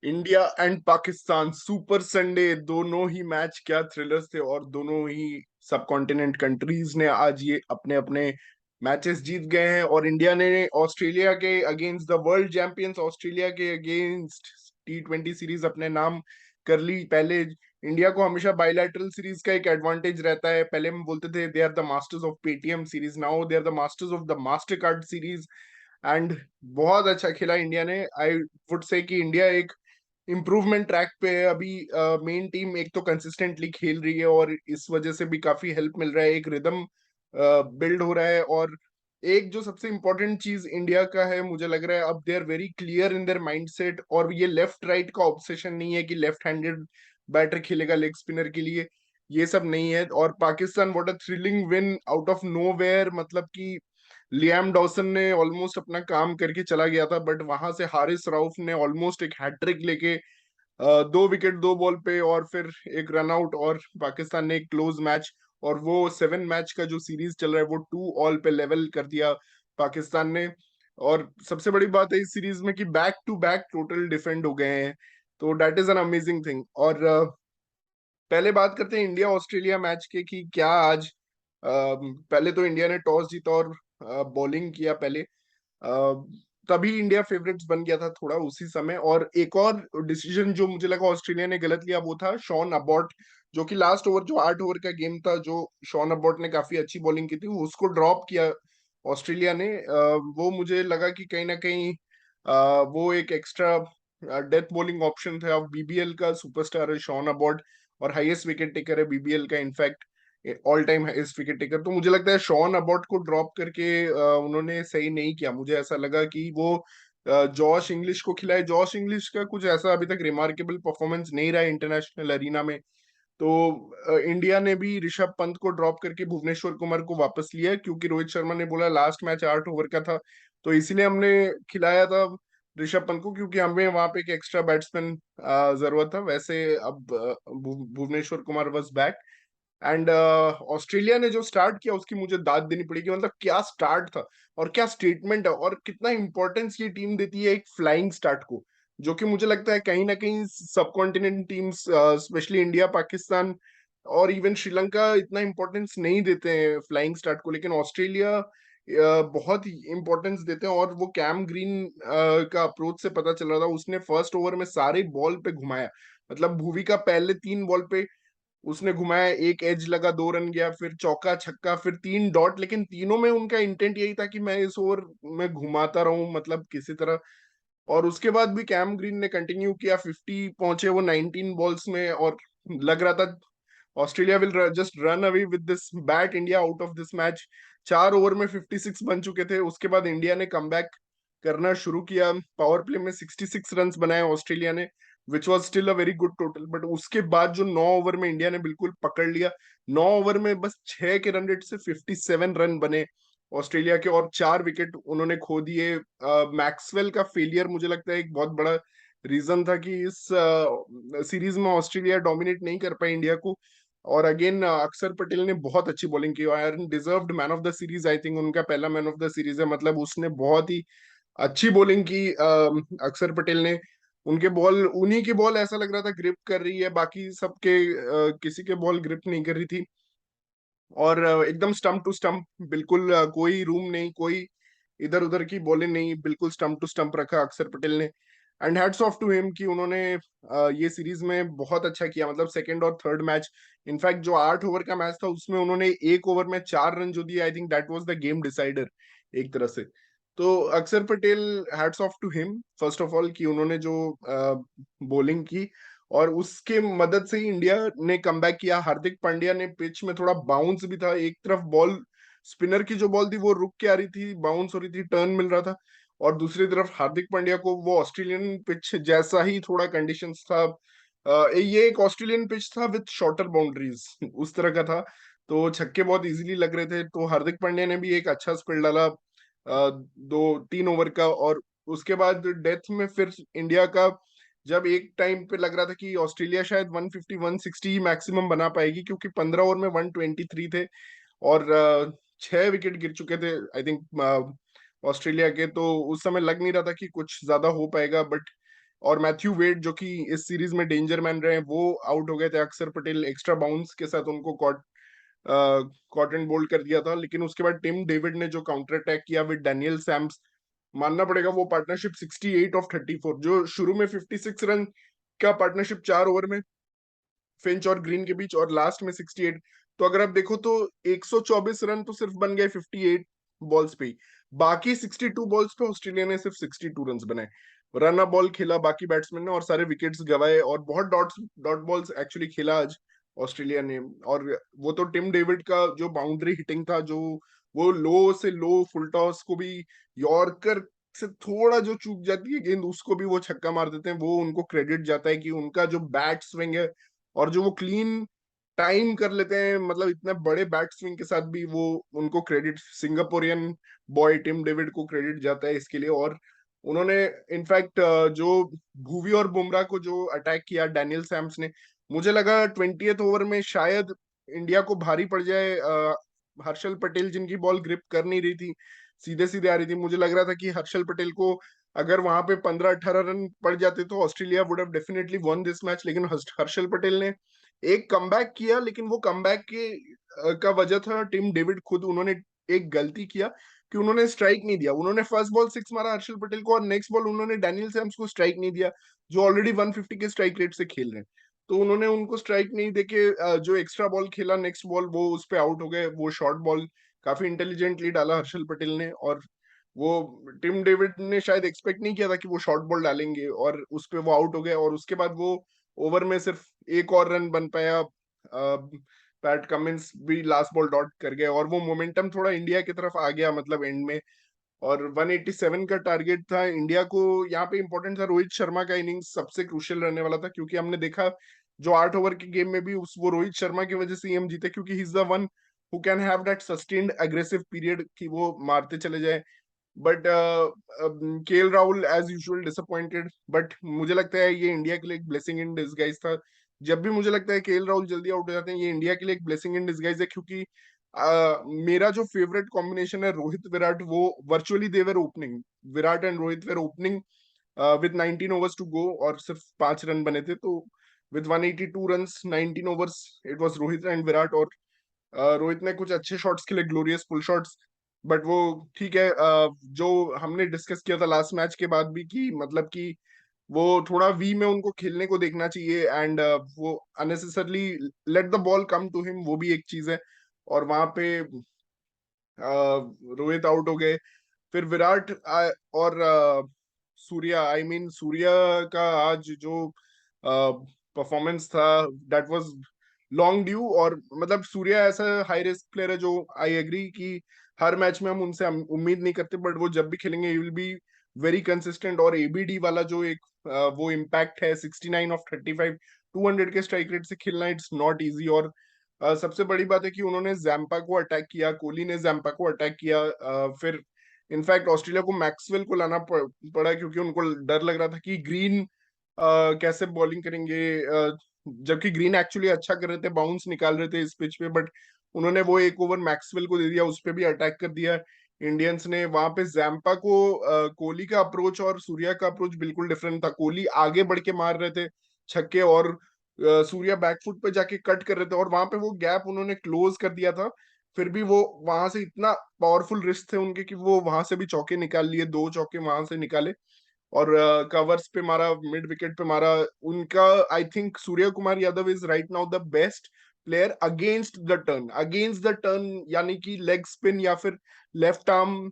India and Pakistan super Sunday, दोनों ही match क्या thrillers थे। और दोनों ही सब कॉन्टिनेंट कंट्रीज ने आज ये अपने अपने मैचेस जीत गए हैं। और इंडिया ने ऑस्ट्रेलिया के against the world champions Australia के अगेंस्ट T20 सीरीज अपने नाम कर ली। पहले इंडिया को हमेशा बायलैटरल सीरीज का एक एडवांटेज रहता है। पहले हम बोलते थे they are the masters of Paytm series, now they are the masters of the Mastercard series. And बहुत अच्छा खेला इंडिया ने। आई वुड से कि इंडिया एक इम्प्रूवमेंट ट्रैक पे है अभी। मेन टीम एक तो कंसिस्टेंटली खेल रही है और इस वजह से भी काफी हेल्प मिल रहा है, एक रिदम बिल्ड हो रहा है। और एक जो सबसे इम्पोर्टेंट चीज इंडिया का है, मुझे लग रहा है अब they are very clear in their mindset. और ये लेफ्ट राइट का ऑब्सेशन नहीं है कि लेफ्ट हैंडेड बैटर खेलेगा लेग स्पिनर के लिए, ये सब नहीं है। और Pakistan what a thrilling win out of nowhere, मतलब कि लियाम डॉसन ने ऑलमोस्ट अपना काम करके चला गया था, बट वहां से हारिस राउफ ने ऑलमोस्ट एक हैट्रिक लेके 2 विकेट 2 बॉल पे और फिर एक रन आउट, और पाकिस्तान ने एक क्लोज मैच और वो 7 मैच का जो सीरीज चल रहा है वो 2-2 पे लेवल कर दिया पाकिस्तान ने। और सबसे बड़ी बात है इस सीरीज में कि back to back total defend हो गए हैं, तो that is an amazing thing. और पहले बात करते हैं इंडिया ऑस्ट्रेलिया मैच के कि क्या आज पहले तो इंडिया ने टॉस जीता और बॉलिंग किया पहले। तभी इंडिया फेवरेट्स बन गया था थोड़ा उसी समय। और एक और डिसीजन जो मुझे लगा ऑस्ट्रेलिया ने गलत लिया वो था शॉन अबॉट, जो कि लास्ट ओवर जो 8 ओवर का गेम था, जो शॉन अबॉट ने काफी अच्छी बॉलिंग की थी, उसको ड्रॉप किया ऑस्ट्रेलिया ने। वो मुझे लगा कि कहीं ना कहीं वो एक एक्स्ट्रा डेथ बॉलिंग ऑप्शन था। अब बीबीएल का सुपरस्टार है शॉन अबॉट और हाईएस्ट विकेट टेकर है बीबीएल का, in fact all time highest wicket taker. तो मुझे लगता है शॉन अबॉट को ड्रॉप करके उन्होंने सही नहीं किया। मुझे ऐसा लगा कि वो जॉश इंग्लिश को खिलाए। जॉश इंग्लिश का कुछ ऐसा अभी तक रिमार्केबल परफॉर्मेंस नहीं रहा इंटरनेशनल अरीना में। तो इंडिया ने भी ऋषभ पंत को ड्रॉप करके भुवनेश्वर कुमार को वापस लिया, क्योंकि रोहित शर्मा ने बोला लास्ट मैच 8 ओवर का था, तो इसीलिए हमने खिलाया था ऋषभ पंत को, क्योंकि हमें वहां पे एक एक्स्ट्रा बैट्समैन जरूरत था। वैसे अब Bhuvneshwar Kumar was back. And Australia ने जो स्टार्ट किया उसकी मुझे दाद देनी पड़ेगी। मतलब क्या स्टार्ट था और क्या स्टेटमेंट है, और कितना इंपॉर्टेंस ये टीम देती है एक फ्लाइंग स्टार्ट को, जो कि मुझे लगता है कहीं ना कहीं सब continent teams specially India Pakistan और इवन श्रीलंका इतना इंपॉर्टेंस नहीं देते हैं फ्लाइंग स्टार्ट को, लेकिन ऑस्ट्रेलिया बहुत ही इंपॉर्टेंस देते हैं। और वो कैम ग्रीन का अप्रोच से पता चल रहा था, उसने फर्स्ट ओवर में सारे बॉल पे घुमाया। मतलब भुवी का पहले 3 बॉल पे उसने घुमाया, एक एज लगा, 2 रन गया, फिर चौका छक्का, फिर 3 डॉट, लेकिन तीनों में उनका इंटेंट यही था कि मैं इस ओवर में घुमाता रहूं, मतलब किसी तरह। और उसके बाद भी कैम ग्रीन ने कंटिन्यू किया, 50 पहुंचे वो 19 बॉल्स में। और लग रहा था Australia will just run away with this bat India out of this match. 4 over में 56 बन चुके थे। उसके बाद इंडिया ने कमबैक करना शुरू किया, पावर प्ले में 66 रन बनाए ऑस्ट्रेलिया ने, which was still a very good total. But उसके बाद जो 9 ओवर में इंडिया ने बिल्कुल पकड़ लिया, 9 ओवर में बस 6 के रन रेट से 57 रन बने ऑस्ट्रेलिया के, और 4 विकेट उन्होंने खो दिए। मैक्सवेल का फेलियर मुझे लगता है एक बहुत बड़ा रीजन था कि इस सीरीज में ऑस्ट्रेलिया डोमिनेट नहीं कर पाई इंडिया को। और अगेन अक्षर पटेल ने बहुत अच्छी बॉलिंग की, और deserved man of the series. I think उनका पहला मैन ऑफ द सीरीज है, मतलब उसने बहुत ही अच्छी बॉलिंग की अक्षर पटेल ने। उनके बॉल, उन्हीं की बॉल ऐसा लग रहा था ग्रिप कर रही है, बाकी सबके किसी के बॉल ग्रिप नहीं कर रही थी। और एकदम स्टंप टू स्टंप, बिल्कुल कोई रूम नहीं, कोई इधर उधर की बॉलिंग नहीं, बिल्कुल स्टंप टू स्टंप रखा अक्षर पटेल ने। And hats off to him कि उन्होंने ये सीरीज में बहुत अच्छा किया। मतलब सेकंड और थर्ड मैच, इनफैक्ट जो 8 ओवर का मैच था उसमें उन्होंने एक ओवर में 4 रन जो दिए, I think that was the game decider एक तरह से। तो Axar Patel, hats off to him first of all कि उन्होंने जो बॉलिंग की, और उसके मदद से ही इंडिया ने कमबैक किया। हार्दिक पांड्या ने पिच में थोड़ा बाउंस भी था, एक तरफ बॉल स्पिनर की जो बॉल थी वो रुक के आ रही थी, बाउंस हो रही थी, टर्न मिल रहा था, और दूसरी तरफ हार्दिक पांड्या को वो ऑस्ट्रेलियन पिच जैसा ही थोड़ा कंडीशंस था। ये एक ऑस्ट्रेलियन पिच था विथ शॉर्टर बाउंड्रीज उस तरह का था, तो छक्के बहुत इजीली लग रहे थे। तो हार्दिक पांड्या ने भी एक अच्छा स्पेल डाला 2-3 ओवर का। और उसके बाद डेथ में फिर इंडिया का, जब एक टाइम पे लग रहा था कि ऑस्ट्रेलिया शायद 150 160 मैक्सिमम बना पाएगी, क्योंकि 15 ओवर में 123 थे और 6 विकेट गिर चुके थे आई थिंक ऑस्ट्रेलिया के, तो उस समय लग नहीं रहा था कि कुछ ज्यादा हो पाएगा। बट और मैथ्यू वेड जो कि इस सीरीज में डेंजर मैन रहे हैं वो आउट हो गए थे। अक्षर पटेल एक्स्ट्रा बाउंस के साथ उनको कॉट एंड बोल्ड कर दिया था। लेकिन उसके बाद टिम डेविड ने जो काउंटर अटैक किया विद डैनियल सैम्स, मानना पड़ेगा वो पार्टनरशिप 68 ऑफ 34, जो शुरू में 56 रन का पार्टनरशिप 4 ओवर में फिंच और ग्रीन के बीच, और लास्ट में 68। तो अगर आप देखो तो 124 रन तो सिर्फ बन गए 58 बॉल्स पे ही। बाकी 62 बॉल्स पे ऑस्ट्रेलिया ने सिर्फ 62 रन बनाए। रन अ बॉल खेला बाकी बैट्समैन ने और सारे विकेट्स गवाए, और बहुत डॉट बॉल्स एक्चुअली खेला आज ऑस्ट्रेलिया ने। और वो तो टिम डेविड का जो बाउंड्री हिटिंग था, जो वो लो से लो फुल टॉस को भी यॉर्कर से थोड़ा जो चूक जाती है गेंद उसको भी वो छक्का मार देते हैं, वो उनको क्रेडिट जाता है कि उनका जो बैट स्विंग है और जो वो क्लीन टाइम कर लेते हैं, मतलब इतने बड़े बैट स्विंग के साथ भी वो, उनको credit Singaporean boy Tim David को क्रेडिट जाता है इसके लिए। और उन्होंने इनफैक्ट जो भुवी और बुमराह को जो अटैक किया डैनियल सैम्स ने, मुझे लगा 20th ओवर में शायद इंडिया को भारी पड़ जाए। हर्षल पटेल जिनकी बॉल ग्रिप कर नहीं रही थी, सीधे सीधे आ रही थी, मुझे लग रहा था कि हर्षल पटेल को अगर वहां पे 15-18 रन पड़ जाते तो Australia would have definitely one this match. लेकिन हर्षल पटेल ने एक कमबैक किया, लेकिन वो कमबैक के का वजह था टिम डेविड खुद। उन्होंने एक गलती किया कि उन्होंने स्ट्राइक नहीं दिया। उन्होंने फर्स्ट बॉल 6 मारा हर्षल पटेल को, और नेक्स्ट बॉल उन्होंने डैनियल सैम्स को स्ट्राइक नहीं दिया, जो ऑलरेडी 150 के स्ट्राइक रेट से खेल रहे हैं। तो उन्होंने उनको स्ट्राइक नहीं देके जो एक्स्ट्रा बॉल खेला नेक्स्ट बॉल, वो उस पे आउट हो गए। वो शॉर्ट बॉल काफी इंटेलिजेंटली डाला हर्षल पटेल ने, और वो टिम डेविड ने शायद एक्सपेक्ट नहीं किया था कि वो शॉर्ट बॉल डालेंगे, और उस पे वो आउट हो गए। और उसके बाद वो ओवर में सिर्फ एक और रन बन पाया। पैट कमिंस भी लास्ट बॉल डॉट कर गए, और वो मोमेंटम थोड़ा इंडिया की तरफ आ गया मतलब एंड में। और 187 का टारगेट था इंडिया को। यहाँ पे इंपॉर्टेंट था रोहित शर्मा का इनिंग्स सबसे क्रूशियल रहने वाला था, क्योंकि हमने देखा जो 8 ओवर के गेम में भी उस वो रोहित शर्मा की वजह से ही हम जीते, क्योंकि he is the one who can have that sustained aggressive period कि वो मारते चले जाए। But KL Rahul as usual disappointed. But मुझे लगता है ये इंडिया के लिए एक ब्लेसिंग इन डिसगाइज था। जब भी मुझे लगता है केएल राहुल जल्दी आउट हो जाते हैं, ये इंडिया के लिए एक ब्लेसिंग इन डिसगाइज है, क्योंकि मेरा जो फेवरेट कॉम्बिनेशन है रोहित विराट, वो virtually there opening, Virat and Rohit were opening with 19 overs to go, और सिर्फ 5 रन बने थे। तो with 182 runs 19 overs, it was Rohit and Virat. और रोहित ने कुछ अच्छे शॉट्स खेले, ग्लोरियस पुल शॉट्स। बट वो ठीक है, जो हमने डिस्कस किया था लास्ट मैच के बाद भी कि मतलब कि वो थोड़ा वी में उनको खेलने को देखना चाहिए, एंड वो unnecessarily let the ball come to him, वो भी एक चीज है। और वहां पे रोहित आउट हो गए। फिर विराट और सूर्या, आई मीन सूर्या का आज जो परफॉर्मेंस था दैट वाज लॉन्ग ड्यू। और मतलब सूर्या ऐसा हाई रिस्क प्लेयर है जो आई एग्री कि हर मैच में हम उनसे उम्मीद नहीं करते, बट वो जब भी खेलेंगे he will be very consistent. और एबीडी वाला जो एक वो इम्पैक्ट है 69 ऑफ 35, 200 के स्ट्राइक रेट से खेलना, इट्स नॉट इजी। और सबसे बड़ी बात है कि उन्होंने जैम्पा को अटैक किया, कोहली ने जैम्पा को अटैक किया। फिर इनफैक्ट ऑस्ट्रेलिया को मैक्सवेल को लाना पड़ा, क्योंकि उनको डर लग रहा था कि ग्रीन कैसे बॉलिंग करेंगे। जबकि ग्रीन एक्चुअली अच्छा कर रहे थे, बाउंस निकाल रहे थे इस पिच पे, बट उन्होंने वो एक ओवर मैक्सवेल को दे दिया, उस पर भी अटैक कर दिया इंडियंस ने। वहां पे जैम्पा को कोहली का अप्रोच और सूर्या का अप्रोच बिल्कुल डिफरेंट था। कोहली आगे बढ़ के मार रहे थे छक्के, और सूर्या बैकफुट पे जाके कट कर रहे थे, और वहां पे वो गैप उन्होंने क्लोज कर दिया था। फिर भी वो वहां से इतना पावरफुल रिस्ट थे उनके कि वो वहां से भी चौके निकाल लिए, 2 चौके वहां से निकाले। और कवर्स पे मारा, मिड विकेट पे मारा उनका। I think Suryakumar Yadav is right now the best player against the turn, यानी कि लेग स्पिन या फिर लेफ्ट आर्म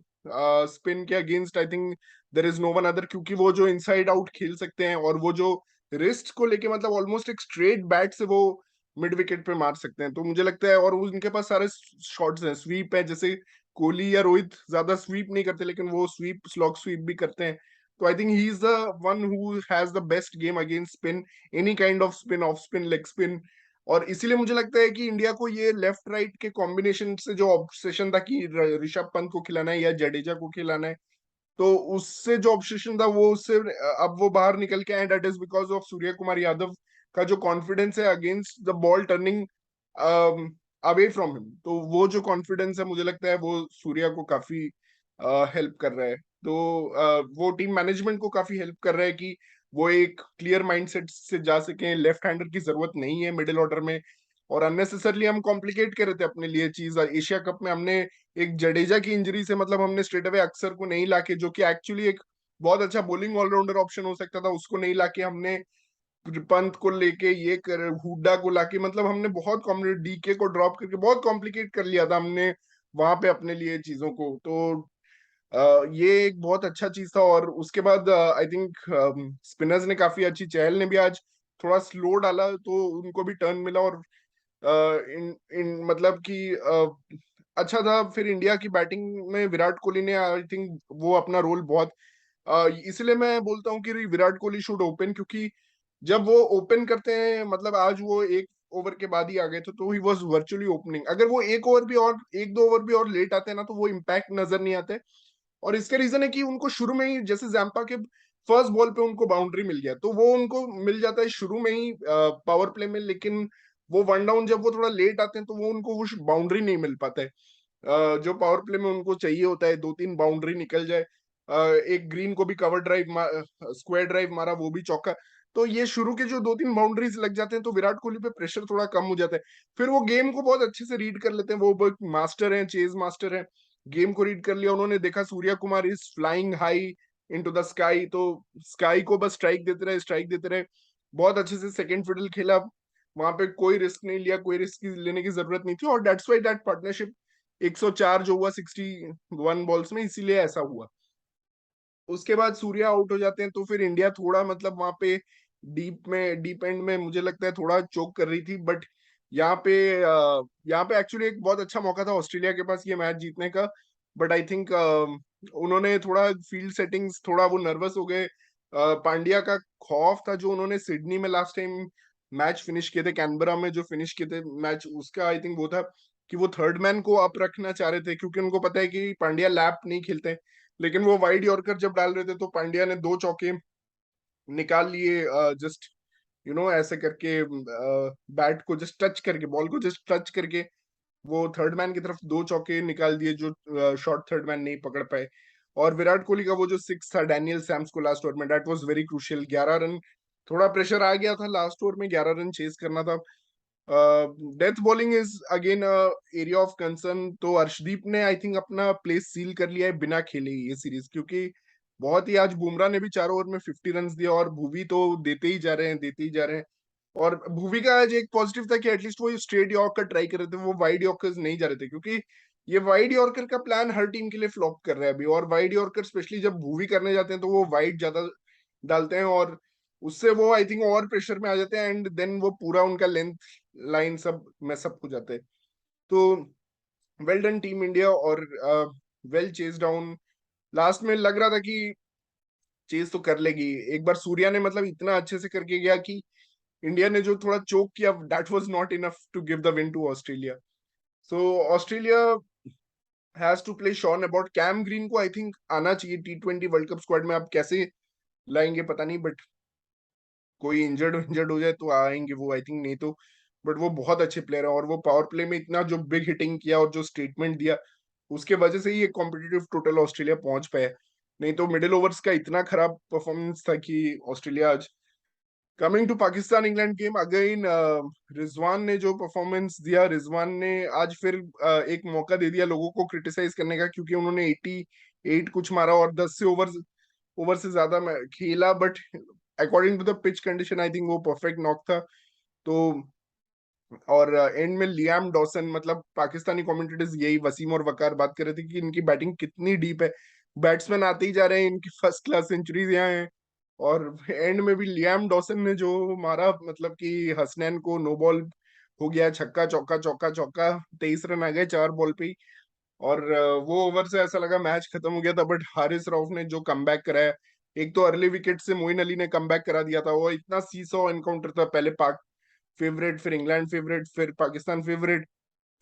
स्पिन के against. I think there is no one other, क्योंकि वो जो इनसाइड आउट खेल सकते हैं, और वो जो रिस्ट को लेके मतलब ऑलमोस्ट एक स्ट्रेट बैट से वो मिड विकेट पे मार सकते हैं। तो मुझे लगता है, और उनके पास सारे शॉट्स हैं, स्वीप है, जैसे कोहली या रोहित ज्यादा स्वीप नहीं करते, लेकिन वो स्वीप स्लॉग स्वीप भी करते हैं। तो I think he is the one who has the best game against spin, any kind off spin, off spin, leg spin. और इसीलिए मुझे लगता है कि इंडिया को ये लेफ्ट राइट के कॉम्बिनेशन से जो ऑब्सेशन था कि ऋषभ पंत को खिलाना है या जडेजा को खिलाना है, तो उससे जो ऑब्सेशन था वो उससे अब वो बाहर निकल के आए। That is because of Surya Kumar Yadav का जो कॉन्फिडेंस है against the ball turning away from him. तो वो जो कॉन्फिडेंस है मुझे लगता है वो सूर्या को काफी हेल्प कर रहा है। तो वो टीम मैनेजमेंट को काफी हेल्प कर रहा है कि वो एक क्लियर माइंडसेट से जा सके, लेफ्ट हैंडर की जरूरत नहीं है मिडिल ऑर्डर में। और अननेसेसरली हम कॉम्प्लिकेट कर रहे थे अपने लिए चीज। एशिया कप में हमने एक जडेजा की इंजरी से मतलब हमने स्ट्रेट अवे अक्सर को नहीं लाके, जो कि एक्चुअली एक बहुत अच्छा बॉलिंग ऑलराउंडर ऑप्शन हो सकता था, उसको नहीं लाके हमने पंत को लेके ये कर हुड्डा को लाके मतलब हमने बहुत कॉम्प्लिकेट, डीके को ड्रॉप करके बहुत कॉम्प्लिकेट कर लिया था हमने वहां पे अपने लिए चीजों को। तो ये एक बहुत अच्छा चीज था। और उसके बाद आई थिंक स्पिनर्स ने काफी अच्छी, चहल ने भी आज थोड़ा स्लो डाला तो उनको भी टर्न मिला। और इन इन मतलब कि अच्छा था। फिर इंडिया की बैटिंग में विराट कोहली ने आई थिंक वो अपना रोल बहुत इसलिए मैं बोलता हूँ कि विराट कोहली शुड ओपन, क्योंकि जब वो ओपन करते हैं मतलब आज वो एक ओवर के बाद ही आ गए थे तो ही वॉज वर्चुअली ओपनिंग। अगर वो एक ओवर भी और एक दो ओवर भी और लेट आते हैं ना तो वो इम्पैक्ट नजर नहीं आते। और इसका रीजन है कि उनको शुरू में ही, जैसे जैम्पा के फर्स्ट बॉल पे उनको बाउंड्री मिल गया तो वो उनको मिल जाता है शुरू में ही पावर प्ले में। लेकिन वो वन डाउन जब वो थोड़ा लेट आते हैं तो वो उनको वो बाउंड्री नहीं मिल पाता है जो पावर प्ले में उनको चाहिए होता है, दो तीन बाउंड्री निकल जाए। एक ग्रीन को भी कवर ड्राइव, स्क्वायर ड्राइव मारा, वो भी चौका। तो ये शुरू के जो दो तीन बाउंड्रीज लग जाते हैं तो विराट कोहली पे प्रेशर थोड़ा कम हो जाता है। फिर वो गेम को बहुत अच्छे से रीड कर लेते हैं, वो एक मास्टर हैं, चेज मास्टर हैं। गेम को रीड कर लिया उन्होंने, देखा Surya Kumar is flying high into the sky, तो स्काई को बस स्ट्राइक देते रहे, स्ट्राइक देते रहे। बहुत अच्छे से सेकंड फिडल खेला, वहां पे कोई रिस्क नहीं लिया, कोई रिस्क लेने की जरूरत नहीं थी। और दैट्स व्हाई दैट पार्टनरशिप 104 जो हुआ 61 बॉल्स में, इसीलिए ऐसा हुआ। उसके बाद सूर्या आउट हो जाते हैं तो फिर इंडिया थोड़ा मतलब वहां पे डीप एंड में मुझे लगता है थोड़ा चोक कर रही थी। बट यहाँ पे यहाँ पे एक्चुअली एक बहुत अच्छा मौका था ऑस्ट्रेलिया के पास ये मैच जीतने का। बट आई थिंक उन्होंने थोड़ा फील्ड सेटिंग्स, थोड़ा वो नर्वस हो गए। पांड्या का खौफ था जो उन्होंने सिडनी में लास्ट टाइम मैच फिनिश किए थे, कैनबरा में जो फिनिश किए थे मैच, उसका आई थिंक वो था कि वो थर्ड मैन को अप रखना चाह रहे थे, क्योंकि उनको पता है कि पांड्या लैप नहीं खेलते। लेकिन वो वाइड यॉर्कर जब डाल रहे थे तो पांड्या ने दो चौके निकाल लिए, जस्ट ऐसे करके बैट को जस्ट टच करके, बॉल को जस्ट टच करके वो थर्ड मैन की तरफ दो चौके निकाल दिए जो शॉर्ट थर्ड मैन नहीं पकड़ पाए। और विराट कोहली का वो जो सिक्स था डैनियल सैम्स को लास्ट ओवर में, that was very crucial. 11 run, थोड़ा प्रेशर आ गया था लास्ट ओवर में, 11 रन चेस करना था। Death bowling is again area of concern. तो अर्शदीप ने आई थिंक अपना प्लेस सील कर लिया है बिना खेले ही ये सीरीज, क्योंकि बहुत ही आज बुमराह ने भी 4 ओवर में 50 रन दिया और भुवी तो देते ही जा रहे हैं, देते ही जा रहे हैं। और भुवी का आज एक पॉजिटिव था कि एटलीस्ट वो स्ट्रेट यॉर्कर ट्राई कर रहे थे, वो वाइड यॉर्कर्स नहीं जा रहे थे, क्योंकि ये वाइड यॉर्कर का प्लान हर टीम के लिए फ्लॉप कर रहा है अभी। और वाइड यॉर्कर स्पेशली जब भुवी करने जाते हैं तो वो वाइड ज्यादा डालते हैं और उससे वो आई थिंक और प्रेशर में आ जाते हैं, एंड देन वो पूरा उनका लेंथ लाइन सब मैसअप हो जाते हैं। तो वेल डन टीम इंडिया। और वेल चेज डाउन, लास्ट में लग रहा था कि चेज तो कर लेगी एक बार। सूर्या ने मतलब इतना अच्छे से करके गया कि इंडिया ने जो थोड़ा चोक किया, that was not enough to give the win to Australia. So Australia has to play Sean Abbott. Cam Green को आई थिंक आना चाहिए T20 वर्ल्ड कप स्क्वाड में, आप कैसे लाएंगे पता नहीं, बट कोई इंजर्ड इंजर्ड हो जाए तो आएंगे वो आई थिंक, नहीं तो। बट वो बहुत अच्छे प्लेयर है और वो पावर प्ले में इतना जो बिग हिटिंग किया और जो स्टेटमेंट दिया, उसके वजह से ही एक कॉम्पिटिटिव टोटल ऑस्ट्रेलिया पहुंच पाया। नहीं तो मिडिल ओवर्स का इतना खराब परफॉर्मेंस था कि ऑस्ट्रेलिया आज। Coming to Pakistan England game again, Rizwan ने जो परफॉर्मेंस दिया, रिजवान ने आज फिर एक मौका दे दिया लोगों को क्रिटिसाइज करने का, क्योंकि उन्होंने 88 कुछ मारा और 10 से ओवर ओवर से ज्यादा खेला। But according to the pitch condition I think वो परफेक्ट नॉक था। तो और एंड में लियाम डॉसन, मतलब पाकिस्तानी कमेंटेटर्स यही वसीम और वकार बात कर रहे थे कि इनकी बैटिंग कितनी डीप है, बैट्समैन आते ही जा रहे हैं, इनकी फर्स्ट क्लास सेंचुरीज यहाँ हैं। और एंड में भी लियाम डॉसन ने जो मारा, मतलब कि हसनैन को नो बॉल हो गया, छक्का चौका चौका चौका, 23 रन आ गए 4 बॉल पे ही। और वो ओवर से ऐसा लगा मैच खत्म हो गया था। बट हारिस रऊफ ने जो कमबैक कराया, एक तो अर्ली विकेट से मोइन अली ने कमबैक करा दिया था, वो इतना सीसॉ एनकाउंटर था, पहले पाक फेवरेट, फिर इंग्लैंड फेवरेट, फिर पाकिस्तान फेवरेट,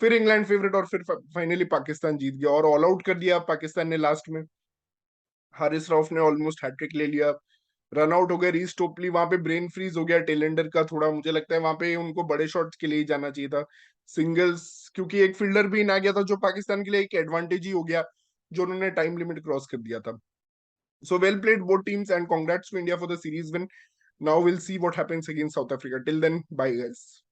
फिर इंग्लैंड फेवरेट, और फिर फाइनली पाकिस्तान जीत गया और ऑल आउट कर दिया पाकिस्तान ने लास्ट में। हारिस रऊफ ने ऑलमोस्ट हैट्रिक ले लिया, रन आउट हो गए। रीस टोपली वहां पे ब्रेन फ्रीज हो गया टेलेंडर का थोड़ा, मुझे लगता है वहां पे उनको बड़े शॉट्स के लिए ही जाना चाहिए था, सिंगल्स, क्योंकि एक फील्डर भी ना गया था जो पाकिस्तान के लिए एक एडवांटेज ही हो गया, जो उन्होंने टाइम लिमिट क्रॉस कर दिया था। So well played both teams, and congrats to India for the series win. Now we'll see what happens against South Africa. Till then, bye guys.